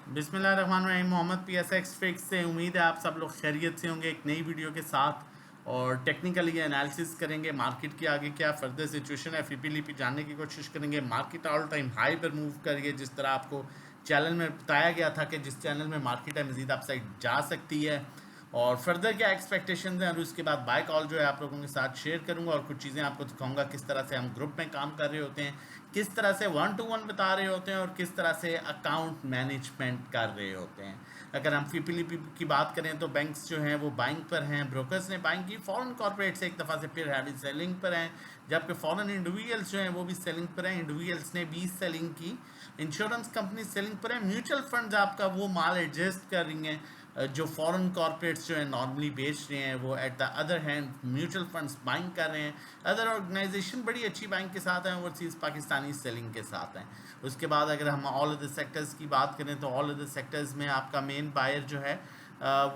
बिस्मिल्लाहिर्रहमानिर्रहीम। Mohammad PSX fix से उम्मीद है आप सब लोग खैरियत से होंगे। एक नई वीडियो के साथ और टेक्निकली एनालिसिस करेंगे मार्केट के आगे क्या फर्दर सिचुएशन है, FPLP जानने की कोशिश करेंगे। मार्केट ऑल टाइम हाई पर मूव करिए, जिस तरह आपको चैनल में बताया गया था कि जिस चैनल में मार्केट है मज़ीद अपसाइड जा सकती है और फर्दर क्या एक्सपेक्टेशंस हैं, और उसके बाद बाय कॉल जो है आप लोगों के साथ शेयर करूंगा और कुछ चीज़ें आपको दिखाऊंगा किस तरह से हम ग्रुप में काम कर रहे होते हैं, किस तरह से 1 to 1 बता रहे होते हैं और किस तरह से अकाउंट मैनेजमेंट कर रहे होते हैं। अगर हम FPLP की बात करें तो बैंक्स जो हैं वो बाइंग पर हैं, ब्रोकर्स ने बाइंग की, फॉरेन कॉर्पोरेट्स एक दफ़ा से फिर हैवी सेलिंग पर हैं, जबकि फॉरेन इंडिविजुअल्स जो हैं वो भी सेलिंग पर हैं। इंडिविजुअल्स ने 20 सेलिंग की, इंश्योरेंस कंपनी सेलिंग पर है, म्यूचुअल फंड्स आपका वो माल एडजस्ट कर रही हैं जो फॉरेन कॉर्पोरेट्स जो है नॉर्मली बेच रहे हैं, वो at the other hand mutual funds buying कर रहे हैं। अदर ऑर्गेनाइजेशन बड़ी अच्छी बाइंग के साथ हैं, ओवरसीज पाकिस्तानी सेलिंग के साथ हैं। उसके बाद अगर हम ऑल अदर सेक्टर्स की बात करें तो ऑल अदर सेक्टर्स में आपका मेन बायर जो है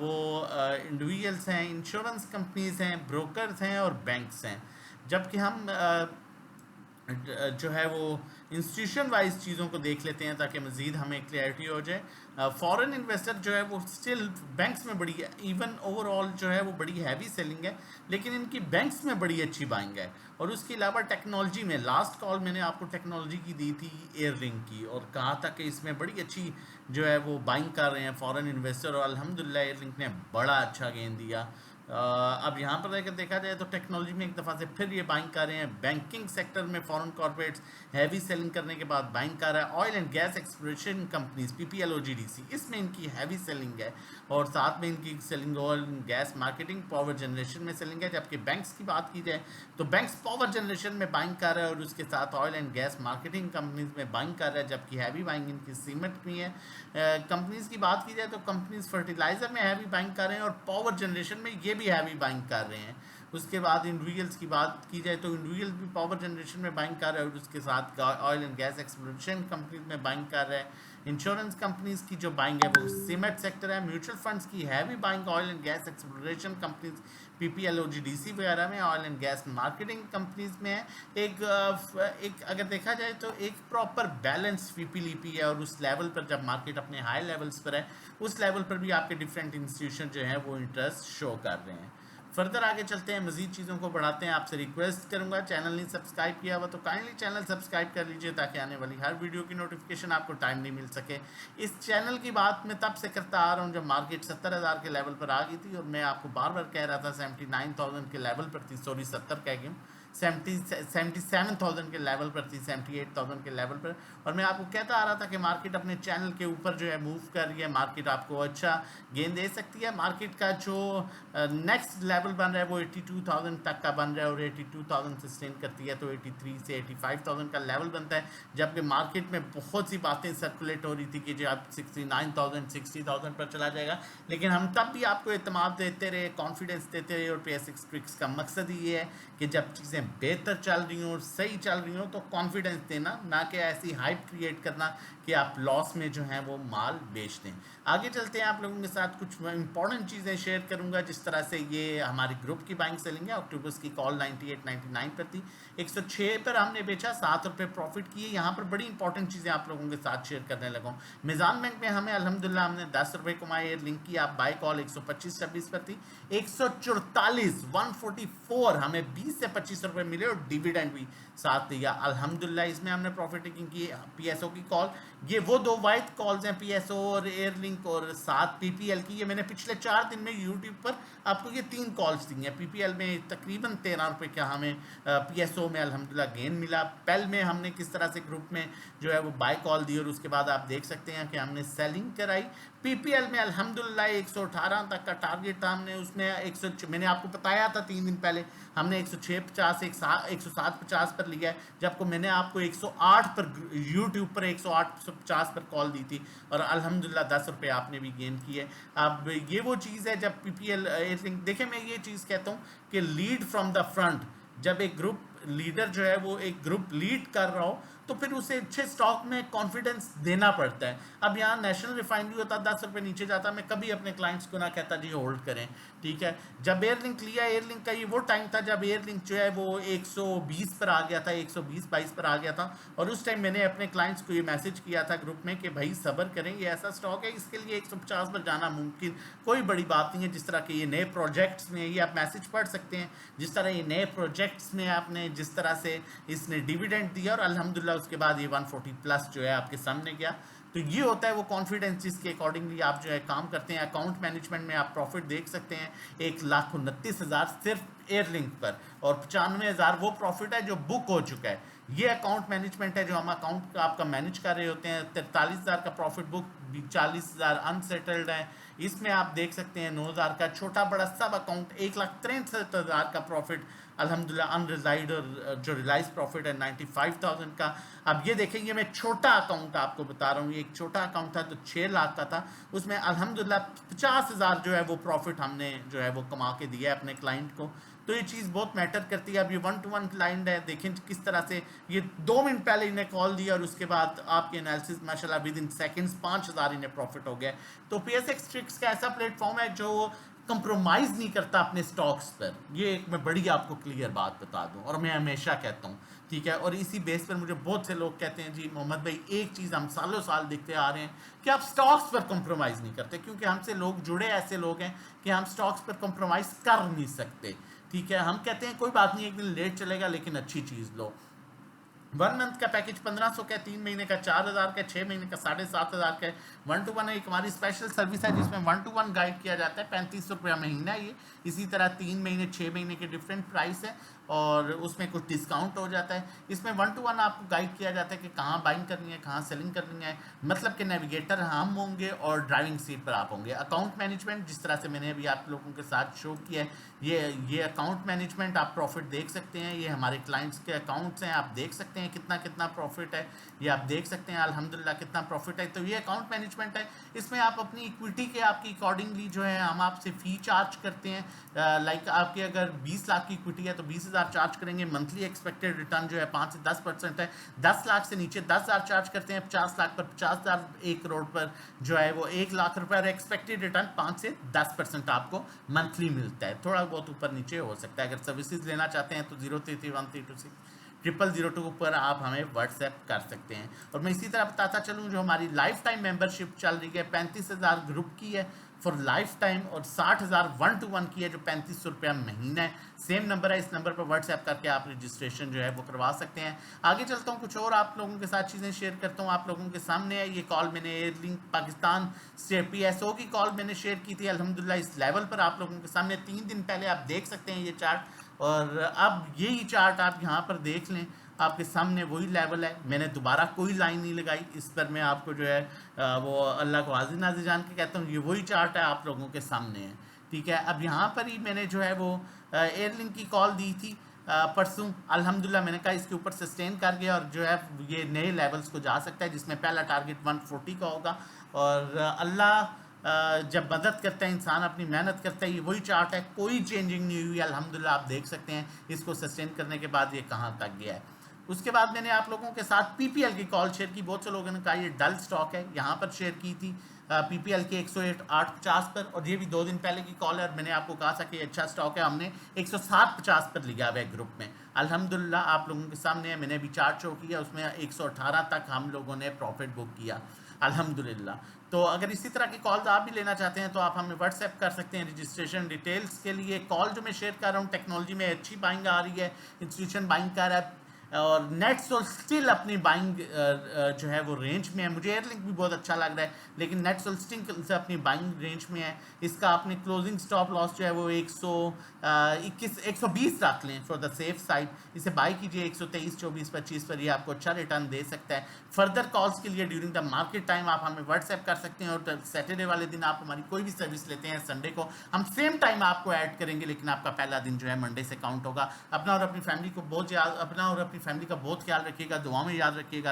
वो इंडिविजुअल्स हैं, इंश्योरेंस कंपनीज हैं, ब्रोकर्स हैं और बैंक्स हैं। जबकि हम जो है वो इंस्टीट्यूशन वाइज चीज़ों को देख लेते हैं ताकि मज़ीद हमें क्लियरिटी हो जाए। फॉरेन इन्वेस्टर जो है वो स्टिल बैंक्स में बड़ी, इवन ओवरऑल जो है वो बड़ी हैवी सेलिंग है, लेकिन इनकी बैंक्स में बड़ी अच्छी बाइंग है। और उसके अलावा टेक्नोलॉजी में लास्ट कॉल मैंने आपको टेक्नोलॉजी की दी थी एयरलिंक की, और कहा था कि इसमें बड़ी अच्छी जो है वो बाइंग कर रहे हैं फॉरेन इन्वेस्टर, और अल्हम्दुलिल्लाह एयरलिंक ने बड़ा अच्छा गेन दिया। अब यहाँ पर अगर देखा जाए तो टेक्नोलॉजी में एक दफ़ा से फिर ये बाइंग कर रहे हैं। बैंकिंग सेक्टर में फॉरेन कॉर्पोरेट्स हैवी सेलिंग करने के बाद बाइंग कर रहा है। Oil and gas exploration companies PPL OGDC, इसमें इनकी हैवी सेलिंग है, और साथ में इनकी selling oil and gas marketing power generation में सेलिंग है। जबकि बैंक्स की बात की जाए तो बैंक्स पावर जनरेशन में बाइंग कर रहा है और उसके साथ oil and gas marketing companies में बाइंग कर रहा है, जबकि हैवी बाइंग इनकी सीमेंट में है। कंपनीज की बात की जाए तो कंपनीज फर्टिलाइजर में हैवी बाइंग कर रहे हैं और पावर जनरेशन में ये भी हैवी बाइंग कर रहे हैं। उसके बाद इंडिविजुअल्स की बात की जाए तो इंडिविजुअल भी पावर जनरेशन में बाइंग कर रहा है और उसके साथ oil and gas exploration companies में बाइंग कर रहा है। इंश्योरेंस कंपनीज की जो बाइंग है वो सीमेंट सेक्टर है। म्यूचुअल फंड्स की heavy buying oil and gas exploration companies PPL OGDC वगैरह में, oil and gas marketing companies में है। एक अगर देखा जाए तो एक प्रॉपर बैलेंस FPLP है, और उस लेवल पर जब मार्केट अपने हाई लेवल्स पर है उस लेवल पर भी आपके डिफरेंट इंस्टीट्यूशन जो है वो इंटरेस्ट शो कर रहे हैं। फर्दर आगे चलते हैं, मजीद चीज़ों को बढ़ाते हैं। आपसे रिक्वेस्ट करूंगा, चैनल नहीं सब्सक्राइब किया हुआ तो काइंडली चैनल सब्सक्राइब कर लीजिए ताकि आने वाली हर वीडियो की नोटिफिकेशन आपको टाइम नहीं मिल सके। इस चैनल की बात मैं तब से करता आ रहा हूँ जब मार्केट 70,000 के लेवल पर आ गई थी, और मैं आपको बार बार कह रहा था 79,000 के लेवल पर थी, सॉरी 70 कह गया, 77,000 के लेवल पर थी, 78,000 के लेवल पर। और मैं आपको कहता आ रहा था कि मार्केट अपने चैनल के ऊपर जो है मूव कर रही है, मार्केट आपको अच्छा गेन दे सकती है। मार्केट का जो नेक्स्ट लेवल बन रहा है वो 82,000 तक का बन रहा है, और 82,000 सस्टेन करती है तो 83 से 85,000 का लेवल बनता है। जबकि मार्केट में बहुत सी बातें सर्कुलेट हो रही थी कि जो अब 69,000 60,000 पर चला जाएगा, लेकिन हम तब भी आपको एतमाद देते रहे, कॉन्फिडेंस देते रहे, और PSX ट्रिक्स का मकसद ही ये है कि जब चीज़ें बेहतर चल रही हों और सही चल रही हों तो कॉन्फिडेंस देना, ना कि ऐसी हाइप क्रिएट करना कि आप लॉस में जो है वो माल बेच दें। आगे चलते हैं, आप लोगों के साथ कुछ इंपॉर्टेंट चीज़ें शेयर करूंगा, जिस तरह से ये हमारी ग्रुप की बाइंग सेलिंग है। अक्टूबर की कॉल 98-99 पर थी, 106 पर हमने बेचा, 7 रुपये प्रॉफिट किए। यहाँ पर बड़ी इंपॉर्टेंट चीज़ें आप लोगों के साथ शेयर करने लगा हूँ। मिजान बैंक में हमें अल्हम्दुलिल्लाह हमने 10 रुपये कमाए, लिंक की आप बाई कॉल 125-26 पर थी, 144 144 हमें 20 से 25 रुपये मिले, और डिविडेंड भी साथ दिया अल्हम्दुलिल्लाह। इसमें हमने प्रॉफिट टेकिंग की। PSO की कॉल, ये वो दो वाइट कॉल्स हैं, PSO और एयरलिंक, और साथ PPL की। ये मैंने पिछले 4 दिन में यूट्यूब पर आपको ये 3 कॉल्स दी हैं। PPL में तकरीबन 13 रुपये का हमें, PSO में अल्हम्दुलिल्लाह गेन मिला। पेल में हमने किस तरह से ग्रुप में जो है वो बाय कॉल दी, और उसके बाद आप देख सकते हैं कि हमने सेलिंग कराई। PPL में अल्हम्दुलिल्लाह 118 तक का टारगेट था, हमने उसमें 100, मैंने आपको बताया था 3 दिन पहले, हमने 106.50 107.50 पर लिया है, जबकि मैंने आपको 108 पर यूट्यूब पर 108.50 पर कॉल दी थी, और अल्हम्दुलिल्लाह 10 रुपये आपने भी गेन किए। अब ये वो चीज़ है जब PPL देखिए, मैं ये चीज़ कहता हूँ कि लीड फ्रॉम द फ्रंट, जब एक ग्रुप लीडर जो है वो एक ग्रुप लीड कर रहा हो तो फिर उसे अच्छे स्टॉक में कॉन्फिडेंस देना पड़ता है। अब यहाँ नेशनल रिफाइनरी होता 10 रुपये नीचे जाता, मैं कभी अपने क्लाइंट्स को ना कहता जी होल्ड करें, ठीक है। जब एयरलिंक लिया, एयरलिंक का ये वो टाइम था जब एयरलिंक जो है वो 120 पर आ गया था, 120-22 पर आ गया था, और उस टाइम मैंने अपने क्लाइंट्स को ये मैसेज किया था ग्रुप में कि भाई सब्र करें, ये ऐसा स्टॉक है, इसके लिए 150 पर जाना मुमकिन कोई बड़ी बात नहीं है। जिस तरह के ये नए प्रोजेक्ट्स में, ये आप मैसेज पढ़ सकते हैं, जिस तरह ये नए प्रोजेक्ट्स में आपने जिस तरह से इसने डिविडेंड दिया और अल्हम्दुलिल्लाह उसके बाद ये 140 प्लस जो है आपके सामने गया। तो ये होता है वो कॉन्फिडेंस जिसके अकॉर्डिंगली आप जो है काम करते हैं। अकाउंट मैनेजमेंट में आप प्रॉफिट देख सकते हैं 1,29,000 सिर्फ एयरलिंक पर, और 95,000 वो प्रॉफिट है जो बुक हो चुका है। ये अकाउंट मैनेजमेंट है जो हम अकाउंट आपका मैनेज कर रहे होते हैं। 43,000 का प्रॉफिट बुक, 40,000 अनसेटल्ड है। इसमें आप देख सकते हैं 9,000 का छोटा बड़ा सब अकाउंट, 1,63,000 का प्रॉफिट अल्हम्दुलिल्लाह अनरिलाइड, और जो रिलाइज प्रॉफिट है 95,000 का। अब ये देखेंगे, मैं छोटा अकाउंट आपको बता रहा हूँ, ये एक छोटा अकाउंट था तो 6 लाख का था, उसमें अल्हम्दुलिल्लाह 50,000 जो है वो प्रॉफिट हमने जो है वो कमा के दिया है अपने क्लाइंट को। तो ये चीज़ बहुत मैटर करती है। अब ये 1-to-1 क्लाइंट है, देखें किस तरह से ये 2 मिनट पहले इन्हें कॉल दिया और उसके बाद आपके एनालिसिस माशाल्लाह विद इन सेकंड्स 5,000 इन्हें प्रॉफिट हो गया। तो PSX ट्रिक्स का ऐसा प्लेटफॉर्म है जो कंप्रोमाइज़ नहीं करता अपने स्टॉक्स पर। ये एक मैं बड़ी आपको क्लियर बात बता दूं, और मैं हमेशा कहता हूं, ठीक है। और इसी बेस पर मुझे बहुत से लोग कहते हैं जी मोहम्मद भाई एक चीज़ हम सालों साल देखते आ रहे हैं कि आप स्टॉक्स पर कंप्रोमाइज़ नहीं करते, क्योंकि हमसे लोग जुड़े ऐसे लोग हैं कि हम स्टॉक्स पर कंप्रोमाइज़ कर नहीं सकते, ठीक है। हम कहते हैं कोई बात नहीं, एक दिन लेट चलेगा लेकिन अच्छी चीज़ लो। 1 मंथ का पैकेज 1500 का है, 3 महीने का 4,000 का है, 6 महीने का 7,500 का है। 1-to-1 एक हमारी स्पेशल सर्विस है जिसमें 1-to-1 गाइड किया जाता है, 35 रुपया महीना ये। इसी तरह 3 महीने 6 महीने के डिफरेंट प्राइस है और उसमें कुछ डिस्काउंट हो जाता है। इसमें 1-to-1 आपको गाइड किया जाता है कि कहाँ बाइंग करनी है, कहाँ सेलिंग करनी है, मतलब कि नेविगेटर हम होंगे और ड्राइविंग सीट पर आप होंगे। अकाउंट मैनेजमेंट जिस तरह से मैंने अभी आप लोगों के साथ शो किया है, ये अकाउंट मैनेजमेंट आप प्रॉफिट देख सकते हैं, ये हमारे क्लाइंट्स के अकाउंट्स हैं, आप देख सकते हैं कितना कितना प्रॉफिट है, ये आप देख सकते हैं अल्हम्दुलिल्लाह कितना प्रॉफिट है। तो ये अकाउंट मैनेजमेंट है। इसमें आप अपनी इक्विटी के आपकी अकॉर्डिंगली जो है हम आपसे फ़ी चार्ज करते हैं। लाइक आपकी अगर 20 लाख की इक्विटी है तो 20,000 चार्ज करेंगे। मंथली एक्सपेक्टेड रिटर्न जो है 5 से 10% है। 10 लाख से नीचे 10,000 चार्ज करते हैं। 50 लाख पर 50,000, 1 करोड़ पर जो है वो 1 लाख रुपए, और एक्सपेक्टेड रिटर्न 5 से 10% आपको मंथली मिलता है। थोड़ा बहुत ऊपर नीचे हो सकता है। अगर सर्विसेज लेना चाहते हैं तो 0331326002 पर आप हमें व्हाट्सएप कर सकते हैं। और मैं इसी तरह बताता चलूँ, जो हमारी लाइफ टाइम मेंबरशिप चल रही है 35,000 ग्रुप की है फॉर लाइफ टाइम, और 60,000 1-to-1 की है जो 3500 रुपया महीना है। सेम नंबर है, इस नंबर पर व्हाट्सएप करके आप रजिस्ट्रेशन जो है वो करवा सकते हैं। आगे चलता हूँ, कुछ और आप लोगों के साथ चीज़ें शेयर करता हूँ। आप लोगों के सामने है ये कॉल, मैंने एयरलिंक पाकिस्तान से PSO की कॉल मैंने शेयर की थी। अल्हम्दुलिल्लाह इस लेवल पर आप लोगों के सामने 3 दिन पहले आप देख सकते हैं ये चार्ट, और अब यही चार्ट आप यहाँ पर देख लें, आपके सामने वही लेवल है। मैंने दोबारा कोई लाइन नहीं लगाई इस पर, मैं आपको जो है वो अल्लाह को हाजिर नाज़िर जान के कहता हूँ, ये वही चार्ट है आप लोगों के सामने है, ठीक है। अब यहाँ पर ही मैंने जो है वो एयरलिंक की कॉल दी थी परसों। अल्हम्दुलिल्लाह मैंने कहा इसके ऊपर सस्टेन कर गया और जो है ये नए लेवल्स को जा सकता है, जिसमें पहला टारगेट 140 का होगा। और अल्लाह जब मदद करता है, इंसान अपनी मेहनत करता है, ये वही चार्ट है, कोई चेंजिंग नहीं हुई। अल्हम्दुलिल्लाह आप देख सकते हैं इसको सस्टेन करने के बाद ये कहाँ तक गया है। उसके बाद मैंने आप लोगों के साथ PPL की कॉल शेयर की। बहुत से लोगों ने कहा ये डल स्टॉक है, यहाँ पर शेयर की थी PPL के 108.50 पर, और ये भी 2 दिन पहले की कॉल है। और मैंने आपको कहा था कि अच्छा स्टॉक है, हमने 107.50 पर लिया हुआ है ग्रुप में। अल्हम्दुलिल्लाह आप लोगों के सामने है, मैंने अभी चार्ट शो किया, उसमें 118 तक हम लोगों ने प्रॉफिट बुक किया अल्हम्दुलिल्लाह। तो अगर इसी तरह की कॉल्स आप भी लेना चाहते हैं तो आप हमें व्हाट्सएप कर सकते हैं रजिस्ट्रेशन डिटेल्स के लिए। कॉल जो मैं शेयर कर रहा हूँ, टेक्नोलॉजी में अच्छी बाइंग आ रही है, इंस्टीट्यूशन बाइंग कर रहा है, और नेटसोल स्टिल अपनी बाइंग जो है वो रेंज में है। मुझे एयरलिंक भी बहुत अच्छा लग रहा है, लेकिन नेटसोल स्टिल से अपनी बाइंग रेंज में है। इसका अपनी क्लोजिंग स्टॉप लॉस जो है वो 120 रख लें फॉर द सेफ साइड। इसे बाई कीजिए 123, 24, 25 पर, ये आपको अच्छा रिटर्न दे सकता है। फर्दर कॉल्स के लिए ड्यूरिंग द मार्केट टाइम आप हमें व्हाट्सएप कर सकते हैं, और सैटरडे वाले दिन आप हमारी कोई भी सर्विस लेते हैं, संडे को हम सेम टाइम आपको ऐड करेंगे, लेकिन आपका पहला दिन जो है मंडे से काउंट होगा। अपना और अपनी फैमिली का बहुत ख्याल रखिएगा, दुआ में याद रखिएगा।